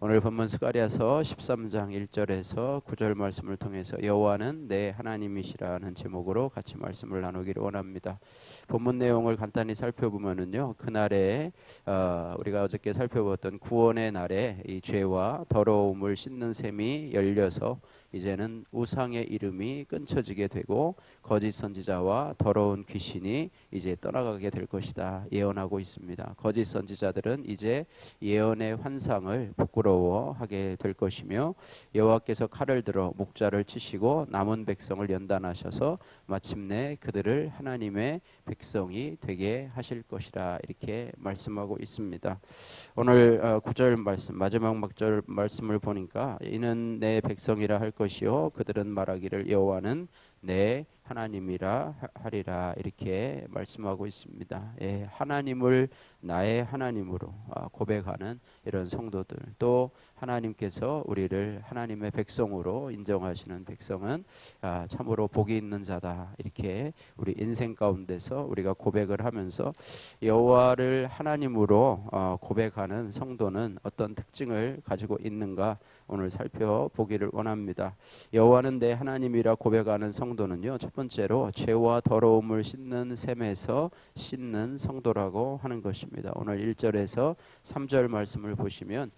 오늘 본문 스가랴서 13장 1절에서 9절 말씀을 통해서 여호와는 내 하나님이시라는 제목으로 같이 말씀을 나누기를 원합니다. 본문 내용을 간단히 살펴보면은요, 그날에 우리가 어저께 살펴봤던 구원의 날에 이 죄와 더러움을 씻는 셈이 열려서 이제는 우상의 이름이 끊쳐지게 되고 거짓 선지자와 더러운 귀신이 이제 떠나가게 될 것이다 예언하고 있습니다. 거짓 선지자들은 이제 예언의 환상을 부끄러워하게 될 것이며 여호와께서 칼을 들어 목자를 치시고 남은 백성을 연단하셔서 마침내 그들을 하나님의 백성이 되게 하실 것이라 이렇게 말씀하고 있습니다. 오늘 9절 말씀 마지막 막절 말씀을 보니까 이는 내 백성이라 할 것이요 그들은 말하기를 여호와는 내 하나님이라 하리라 이렇게 말씀하고 있습니다. 예, 하나님을 나의 하나님으로 고백하는 이런 성도들, 또 하나님께서 우리를 하나님의 백성으로 인정하시는 백성은 참으로 복이 있는 자다 이렇게 우리 인생 가운데서 우리가 고백을 하면서 여호와를 하나님으로 고백하는 성도는 어떤 특징을 가지고 있는가 오늘 살펴보기를 원합니다. 여호와는 내 하나님이라 고백하는 성도는요, 첫 번째로 죄와 더러움을 씻는 셈에서 씻는 성도라고 하는 것입니다. 오늘 1절에서 3절 말씀을 보시면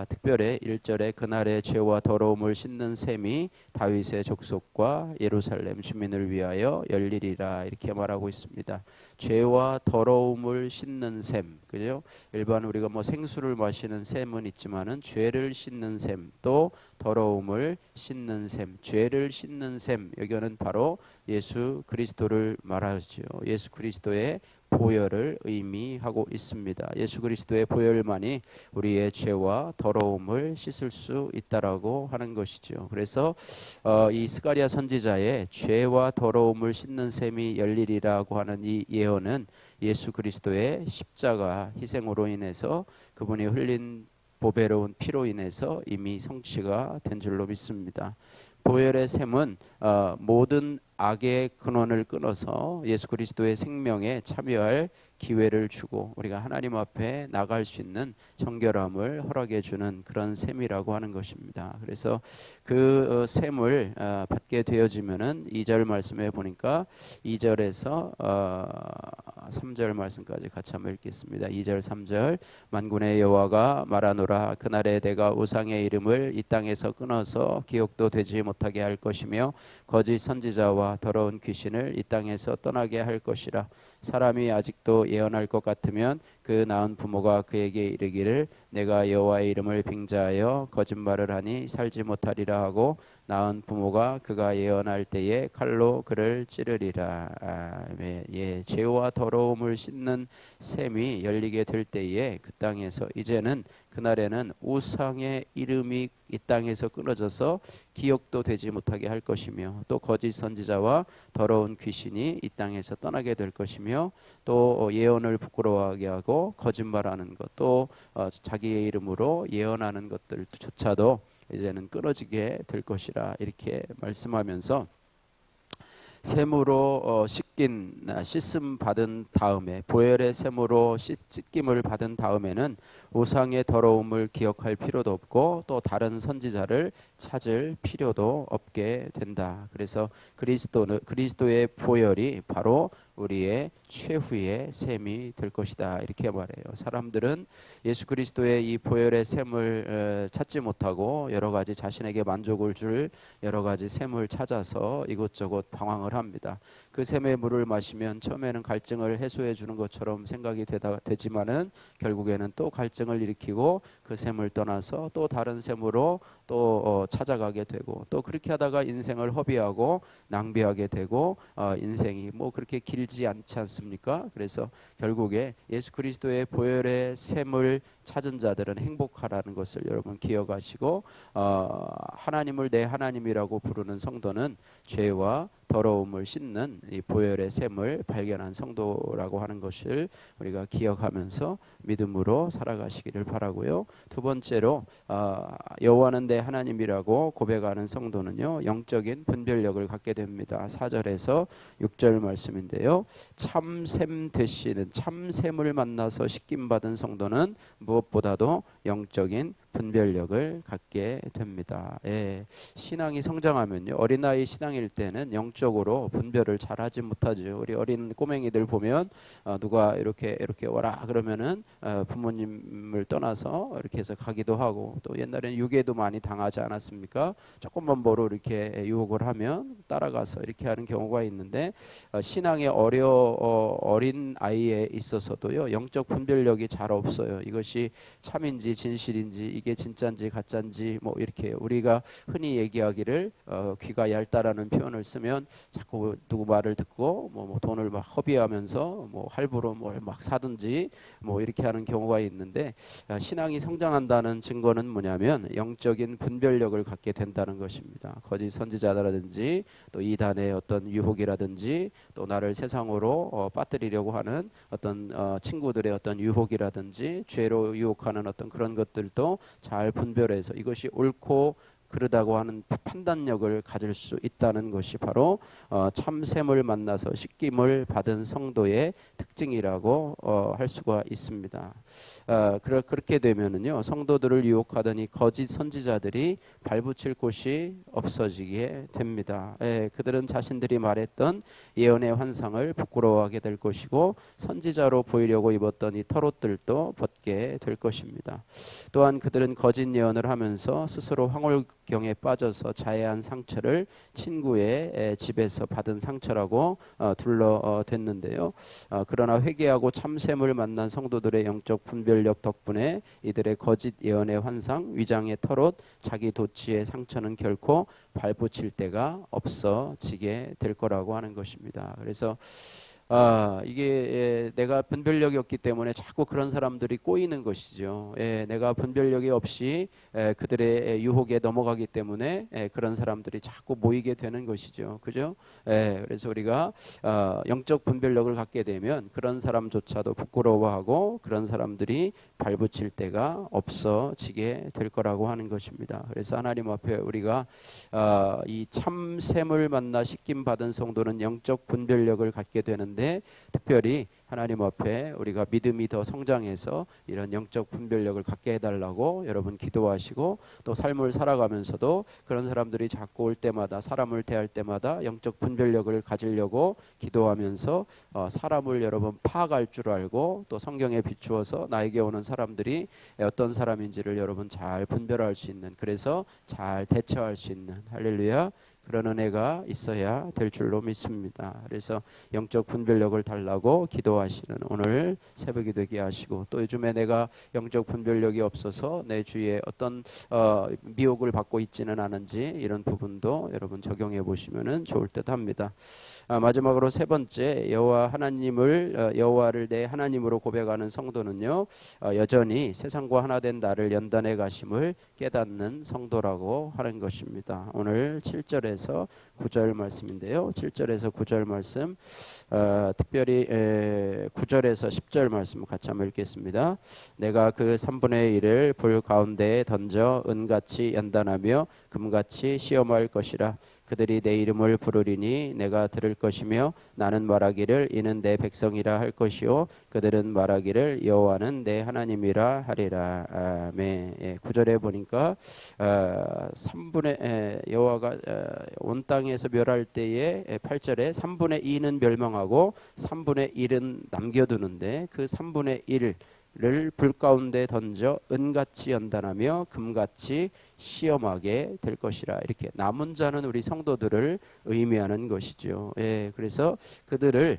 특별히 1절에 그날의 죄와 더러움을 씻는 셈이 다윗의 족속과 예루살렘 주민을 위하여 열리리라 이렇게 말하고 있습니다. 죄와 더러움을 씻는 셈, 그죠? 일반 우리가 뭐 생수를 마시는 셈은 있지만은 죄를 씻는 셈, 또 더러움을 씻는 셈, 죄를 씻는 셈, 여기는 바로 예수 그리스도를 말하죠. 예수 그리스도의 보혈을 의미하고 있습니다. 예수 그리스도의 보혈만이 우리의 죄와 더러움을 씻을 수 있다라고 하는 것이죠. 그래서 이 스가랴 선지자의 죄와 더러움을 씻는 셈이 열리리라고 하는 이 예언은 예수 그리스도의 십자가 희생으로 인해서 그분이 흘린 보배로운 피로 인해서 이미 성취가 된 줄로 믿습니다. 보혈의 셈은 모든 악의 근원을 끊어서 예수 그리스도의 생명에 참여할 기회를 주고 우리가 하나님 앞에 나갈 수 있는 정결함을 허락해 주는 그런 셈이라고 하는 것입니다. 그래서 그 셈을 받게 되어지면은 2절 말씀에 보니까 2절에서 3절 말씀까지 같이 한번 읽겠습니다. 2절 3절 만군의 여호와가 말하노라 그날에 내가 우상의 이름을 이 땅에서 끊어서 기억도 되지 못하게 할 것이며 거짓 선지자와 더러운 귀신을 이 땅에서 떠나게 할 것이라. 사람이 아직도 예언할 것 같으면 그 낳은 부모가 그에게 이르기를 내가 여호와의 이름을 빙자하여 거짓말을 하니 살지 못하리라 하고 낳은 부모가 그가 예언할 때에 칼로 그를 찌르리라. 예, 죄와 더러움을 씻는 셈이 열리게 될 때에 그 땅에서 이제는 그날에는 우상의 이름이 이 땅에서 끊어져서 기억도 되지 못하게 할 것이며 또 거짓 선지자와 더러운 귀신이 이 땅에서 떠나게 될 것이며 또 예언을 부끄러워하게 하고 거짓말하는 것, 또 자기의 이름으로 예언하는 것들조차도 이제는 끊어지게 될 것이라 이렇게 말씀하면서 셈으로 씻음 받은 다음에 보혈의 셈으로 씻김을 받은 다음에는 우상의 더러움을 기억할 필요도 없고 또 다른 선지자를 찾을 필요도 없게 된다. 그래서 그리스도의 보혈이 바로 우리의 최후의 셈이 될 것이다 이렇게 말해요. 사람들은 예수 그리스도의 이 보혈의 셈을 찾지 못하고 여러 가지 자신에게 만족을 줄 여러 가지 셈을 찾아서 이곳저곳 방황을 합니다. 그 셈의 물을 마시면 처음에는 갈증을 해소해 주는 것처럼 생각이 되지만은 결국에는 또 갈증을 일으키고 그 셈을 떠나서 또 다른 셈으로 또 찾아가게 되고 또 그렇게 하다가 인생을 허비하고 낭비하게 되고 인생이 뭐 그렇게 길지 않지 않습니까? 그래서 결국에 예수 그리스도의 보혈의 셈을 찾은 자들은 행복하라는 것을 여러분 기억하시고 하나님을 내 하나님이라고 부르는 성도는 죄와 더러움을 씻는 이 보혈의 셈을 발견한 성도라고 하는 것을 우리가 기억하면서 믿음으로 살아가시기를 바라고요. 두 번째로 여호와는 내 하나님이라고 고백하는 성도는요, 영적인 분별력을 갖게 됩니다. 4절에서 6절 말씀인데요, 참샘 되시는 참샘을 만나서 씻김 받은 성도는 무엇보다도 영적인 분별력을 갖게 됩니다. 예, 신앙이 성장하면요, 어린아이 신앙일 때는 영적으로 분별을 잘하지 못하죠. 우리 어린 꼬맹이들 보면 누가 이렇게 와라 그러면은 부모님을 떠나서 이렇게 해서 가기도 하고, 또 옛날에는 유괴도 많이 당하지 않았습니까? 조금만 뭐로 이렇게 유혹을 하면 따라가서 이렇게 하는 경우가 있는데, 신앙의 어린 아이에 있어서도요, 영적 분별력이 잘 없어요. 이것이 참인지 진실인지, 이게 진짜인지 가짜인지, 뭐 이렇게 우리가 흔히 얘기하기를 귀가 얇다라는 표현을 쓰면 자꾸 누구 말을 듣고 뭐 돈을 막 허비하면서 뭐 할부로 뭘 막 사든지 뭐 이렇게 하는 경우가 있는데, 신앙이 성장한다는 증거는 뭐냐면 영적인 분별력을 갖게 된다는 것입니다. 거짓 선지자라든지 또 이단의 어떤 유혹이라든지, 또 나를 세상으로 빠뜨리려고 하는 어떤 친구들의 어떤 유혹이라든지, 죄로 유혹하는 어떤 그런 것들도 잘 분별해서 이것이 옳고 그러다고 하는 판단력을 가질 수 있다는 것이 바로 참샘을 만나서 씻김을 받은 성도의 특징이라고 할 수가 있습니다. 그렇게 되면은요, 성도들을 유혹하던 이 거짓 선지자들이 발붙일 곳이 없어지게 됩니다. 그들은 자신들이 말했던 예언의 환상을 부끄러워하게 될 것이고, 선지자로 보이려고 입었던 이 털옷들도 벗게 될 것입니다. 또한 그들은 거짓 예언을 하면서 스스로 황홀경에 빠져서 자해한 상처를 친구의 집에서 받은 상처라고 둘러댔는데요. 그러나 회개하고 참샘을 만난 성도들의 영적 분별력 덕분에 이들의 거짓 예언의 환상, 위장의 털옷, 자기 도취의 상처는 결코 발붙일 데가 없어지게 될 거라고 하는 것입니다. 그래서 이게 내가 분별력이 없기 때문에 자꾸 그런 사람들이 꼬이는 것이죠. 내가 분별력이 없이 그들의 유혹에 넘어가기 때문에 그런 사람들이 자꾸 모이게 되는 것이죠. 그죠? 그래서 우리가 영적 분별력을 갖게 되면 그런 사람조차도 부끄러워하고 그런 사람들이 발붙일 데가 없어지게 될 거라고 하는 것입니다. 그래서 하나님 앞에 우리가 이 참샘을 만나 씻김 받은 성도는 영적 분별력을 갖게 되는데, 특별히 하나님 앞에 우리가 믿음이 더 성장해서 이런 영적 분별력을 갖게 해달라고 여러분 기도하시고, 또 삶을 살아가면서도 그런 사람들이 자꾸 올 때마다, 사람을 대할 때마다 영적 분별력을 가지려고 기도하면서 사람을 여러분 파악할 줄 알고, 또 성경에 비추어서 나에게 오는 사람들이 어떤 사람인지를 여러분 잘 분별할 수 있는, 그래서 잘 대처할 수 있는, 할렐루야, 그런 은혜가 있어야 될 줄로 믿습니다. 그래서 영적 분별력을 달라고 기도하시는 오늘 새벽이 되게 하시고, 또 요즘에 내가 영적 분별력이 없어서 내 주위에 어떤 미혹을 받고 있지는 않은지, 이런 부분도 여러분 적용해 보시면 좋을 듯 합니다. 마지막으로 세 번째, 여호와를 내 하나님으로 고백하는 성도는요, 여전히 세상과 하나 된 나를 연단해 가심을 깨닫는 성도라고 하는 것입니다. 오늘 7절에서 9절 말씀인데요, 7절에서 9절 말씀, 특별히 9절에서 10절 말씀 같이 한번 읽겠습니다. 내가 그 3분의 1을 불 가운데에 던져 은같이 연단하며 금같이 시험할 것이라. 그들이 내 이름을 부르리니 내가 들을 것이며, 나는 말하기를 이는 내 백성이라 할 것이요 그들은 말하기를 여호와는 내 하나님이라 하리라. 아멘. 9절에 보니까 3분의 여호와가 온 땅에서 멸할 때에 8절에 3분의 2는 멸망하고 3분의 1은 남겨두는데, 그 3분의 1을 불 가운데 던져 은같이 연단하며 금같이 시험하게 될 것이라. 이렇게 남은 자는 우리 성도들을 의미하는 것이죠. 그래서 그들을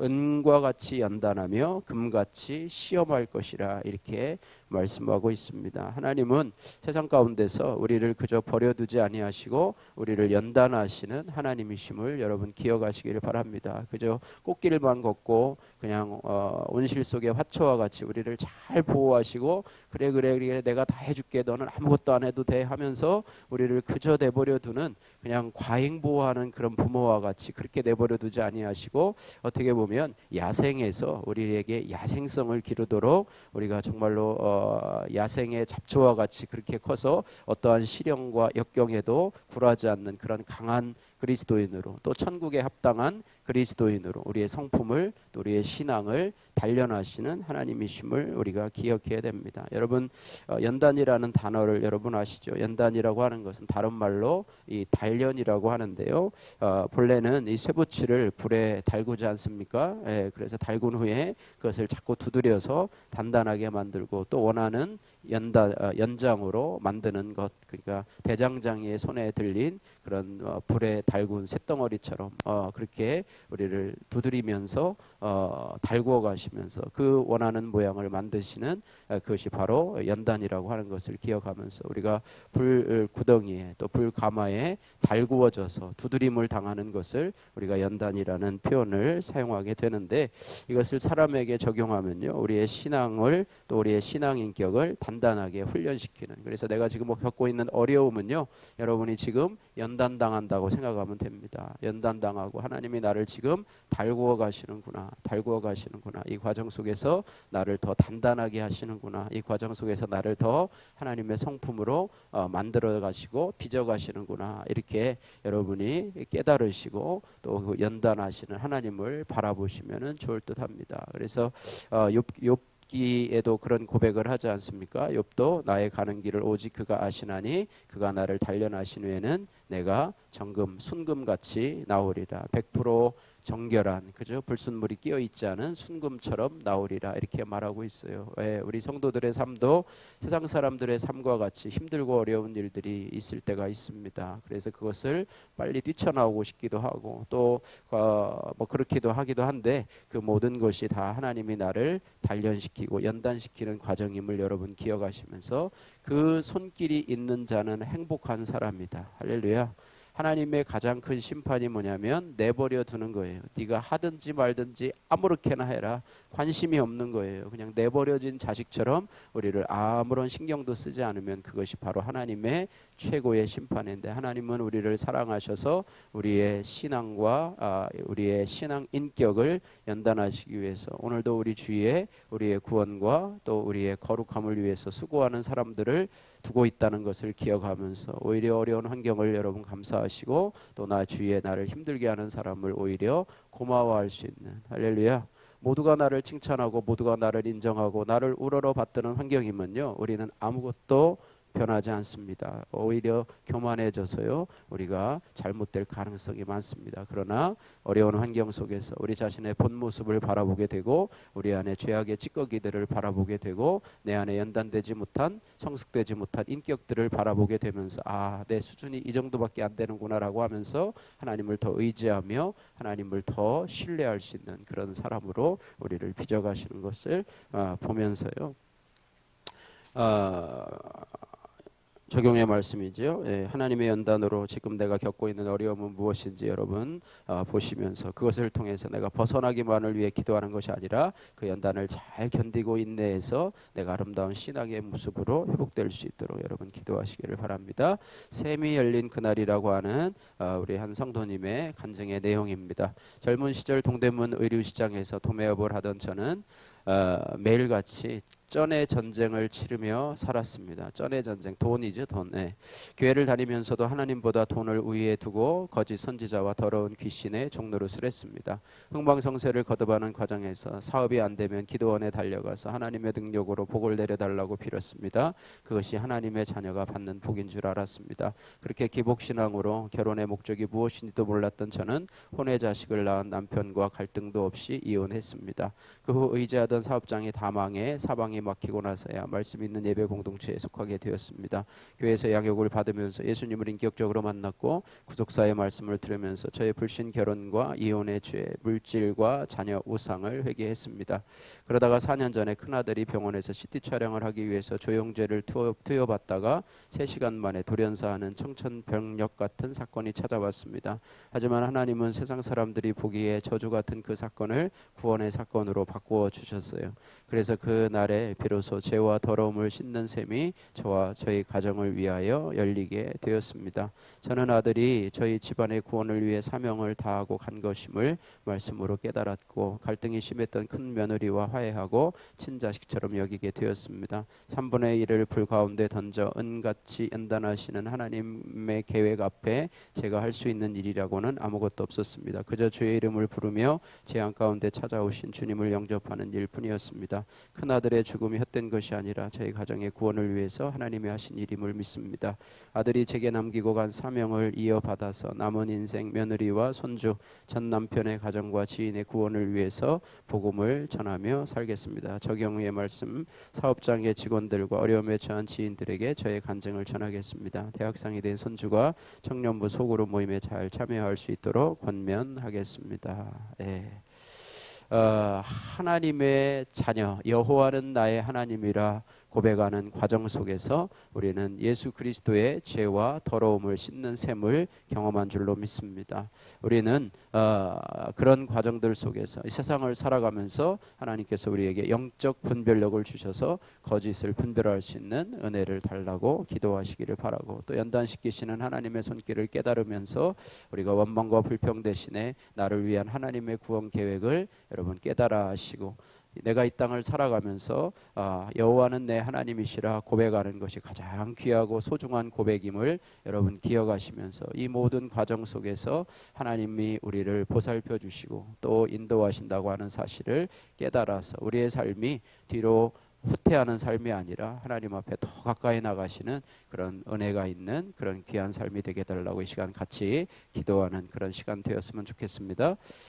은과 같이 연단하며 금같이 시험할 것이라, 이렇게 말씀하고 있습니다. 하나님은 세상 가운데서 우리를 그저 버려두지 아니하시고 우리를 연단하시는 하나님이심을 여러분 기억하시기를 바랍니다. 그저 꽃길만 걷고 그냥 온실 속의 화초와 같이 우리를 잘 보호하시고, 그래 내가 다 해줄게, 너는 아무것도 안 해도 돼 하면서 우리를 그저 내버려 두는, 그냥 과잉 보호하는 그런 부모와 같이 그렇게 내버려 두지 아니하시고, 어떻게 보면 야생에서 우리에게 야생성을 기르도록 우리가 정말로 야생의 잡초와 같이 그렇게 커서 어떠한 시련과 역경에도 굴하지 않는 그런 강한 그리스도인으로 또 천국에 합당한 그리스도인으로 우리의 성품을 또 우리의 신앙을 단련하시는 하나님이심을 우리가 기억해야 됩니다. 여러분 연단이라는 단어를 여러분 아시죠? 연단이라고 하는 것은 다른 말로 이 단련이라고 하는데요. 본래는 이 쇠붙이를 불에 달구지 않습니까? 예, 그래서 달군 후에 그것을 자꾸 두드려서 단단하게 만들고 또 원하는 연장으로 만드는 것, 그러니까 대장장이의 손에 들린 그런 불에 달군 쇳덩어리처럼 그렇게 우리를 두드리면서 달구어 가시면서 그 원하는 모양을 만드시는 그것이 바로 연단이라고 하는 것을 기억하면서 우리가 불 구덩이에 또 불 가마에 달구어져서 두드림을 당하는 것을 우리가 연단이라는 표현을 사용하게 되는데, 이것을 사람에게 적용하면요 우리의 신앙을 또 우리의 신앙 인격을 단단하게 훈련시키는, 그래서 내가 지금 겪고 있는 어려움은요 여러분이 지금 연단당한다고 생각하면 됩니다. 연단당하고 하나님이 나를 지금 달구어 가시는구나, 달구어 가시는구나, 이 과정 속에서 나를 더 단단하게 하시는구나, 이 과정 속에서 나를 더 하나님의 성품으로 만들어 가시고 빚어 가시는구나, 이렇게 여러분이 깨달으시고 또 그 연단하시는 하나님을 바라보시면 좋을 듯합니다. 그래서 욥기에도 그런 고백을 하지 않습니까? 욥도 나의 가는 길을 오직 그가 아시나니 그가 나를 단련하신 후에는 내가 정금 순금같이 나오리라. 100% 정결한, 그죠? 불순물이 끼어 있지 않은 순금처럼 나오리라, 이렇게 말하고 있어요. 왜? 우리 성도들의 삶도 세상 사람들의 삶과 같이 힘들고 어려운 일들이 있을 때가 있습니다. 그래서 그것을 빨리 뛰쳐나오고 싶기도 하고 또 뭐 그렇기도 하기도 한데, 그 모든 것이 다 하나님이 나를 단련시키고 연단시키는 과정임을 여러분 기억하시면서 그 손길이 있는 자는 행복한 사람이다. 할렐루야. 하나님의 가장 큰 심판이 뭐냐면 내버려 두는 거예요. 네가 하든지 말든지 아무렇게나 해라, 관심이 없는 거예요. 그냥 내버려진 자식처럼 우리를 아무런 신경도 쓰지 않으면 그것이 바로 하나님의 최고의 심판인데, 하나님은 우리를 사랑하셔서 우리의 신앙과 우리의 신앙 인격을 연단하시기 위해서 오늘도 우리 주위에 우리의 구원과 또 우리의 거룩함을 위해서 수고하는 사람들을 두고 있다는 것을 기억하면서 오히려 어려운 환경을 여러분 감사하시고 또 나 주위에 나를 힘들게 하는 사람을 오히려 고마워할 수 있는, 할렐루야, 모두가 나를 칭찬하고 모두가 나를 인정하고 나를 우러러 받드는 환경이면요 우리는 아무것도 변하지 않습니다. 오히려 교만해져서요 우리가 잘못될 가능성이 많습니다. 그러나 어려운 환경 속에서 우리 자신의 본 모습을 바라보게 되고 우리 안에 죄악의 찌꺼기들을 바라보게 되고 내 안에 연단되지 못한 성숙되지 못한 인격들을 바라보게 되면서 내 수준이 이 정도밖에 안 되는구나 라고 하면서 하나님을 더 의지하며 하나님을 더 신뢰할 수 있는 그런 사람으로 우리를 빚어가시는 것을 보면서요 적용의 말씀이지요. 하나님의 연단으로 지금 내가 겪고 있는 어려움은 무엇인지 여러분 보시면서 그것을 통해서 내가 벗어나기만을 위해 기도하는 것이 아니라 그 연단을 잘 견디고 인내해서 내가 아름다운 신앙의 모습으로 회복될 수 있도록 여러분 기도하시기를 바랍니다. 샘이 열린 그날이라고 하는 우리 한 성도님의 간증의 내용입니다. 젊은 시절 동대문 의류시장에서 도매업을 하던 저는 매일같이 쩐의 전쟁을 치르며 살았습니다. 쩐의 전쟁, 돈이죠, 돈. 교회를 다니면서도 하나님보다 돈을 우위에 두고 거짓 선지자와 더러운 귀신의 종노릇을 했습니다. 흥방성쇠를 거듭하는 과정에서 사업이 안 되면 기도원에 달려가서 하나님의 능력으로 복을 내려달라고 빌었습니다. 그것이 하나님의 자녀가 받는 복인 줄 알았습니다. 그렇게 기복신앙으로 결혼의 목적이 무엇인지도 몰랐던 저는 혼외 자식을 낳은 남편과 갈등도 없이 이혼했습니다. 그 후 의지하던 사업장이 다 망해 사방이 막히고 나서야 말씀 있는 예배 공동체에 속하게 되었습니다. 교회에서 양육을 받으면서 예수님을 인격적으로 만났고 구속사의 말씀을 들으면서 저의 불신 결혼과 이혼의 죄, 물질과 자녀 우상을 회개했습니다. 그러다가 4년 전에 큰아들이 병원에서 CT 촬영을 하기 위해서 조영제를 투여받다가 3시간 만에 돌연사하는 청천벽력 같은 사건이 찾아왔습니다. 하지만 하나님은 세상 사람들이 보기에 저주 같은 그 사건을 구원의 사건으로 바꾸어 주셔서 주셨어요. 그래서 그 날에 비로소 죄와 더러움을 씻는 셈이 저와 저희 가정을 위하여 열리게 되었습니다. 저는 아들이 저희 집안의 구원을 위해 사명을 다하고 간 것임을 말씀으로 깨달았고, 갈등이 심했던 큰 며느리와 화해하고 친자식처럼 여기게 되었습니다. 3분의 1을 불 가운데 던져 은같이 연단하시는 하나님의 계획 앞에 제가 할 수 있는 일이라고는 아무것도 없었습니다. 그저 주의 이름을 부르며 재앙 가운데 찾아오신 주님을 영접하는 일뿐이었습니다. 큰아들의 죽음이 헛된 것이 아니라 저희 가정의 구원을 위해서 하나님이 하신 일임을 믿습니다. 아들이 제게 남기고 간 사명을 이어받아서 남은 인생 며느리와 손주, 전 남편의 가정과 지인의 구원을 위해서 복음을 전하며 살겠습니다. 적용의 말씀, 사업장의 직원들과 어려움에 처한 지인들에게 저의 간증을 전하겠습니다. 대학생이 된 손주가 청년부 소그룹 모임에 잘 참여할 수 있도록 권면하겠습니다. 하나님의 자녀, 여호와는 나의 하나님이라 고백하는 과정 속에서 우리는 예수 그리스도의 죄와 더러움을 씻는 셈을 경험한 줄로 믿습니다. 우리는 그런 과정들 속에서 이 세상을 살아가면서 하나님께서 우리에게 영적 분별력을 주셔서 거짓을 분별할 수 있는 은혜를 달라고 기도하시기를 바라고, 또 연단시키시는 하나님의 손길을 깨달으면서 우리가 원망과 불평 대신에 나를 위한 하나님의 구원 계획을 여러분 깨달아 하시고, 내가 이 땅을 살아가면서 여호와는 내 하나님이시라 고백하는 것이 가장 귀하고 소중한 고백임을 여러분 기억하시면서 이 모든 과정 속에서 하나님이 우리를 보살펴 주시고 또 인도하신다고 하는 사실을 깨달아서 우리의 삶이 뒤로 후퇴하는 삶이 아니라 하나님 앞에 더 가까이 나가시는 그런 은혜가 있는 그런 귀한 삶이 되게 해달라고 이 시간 같이 기도하는 그런 시간 되었으면 좋겠습니다.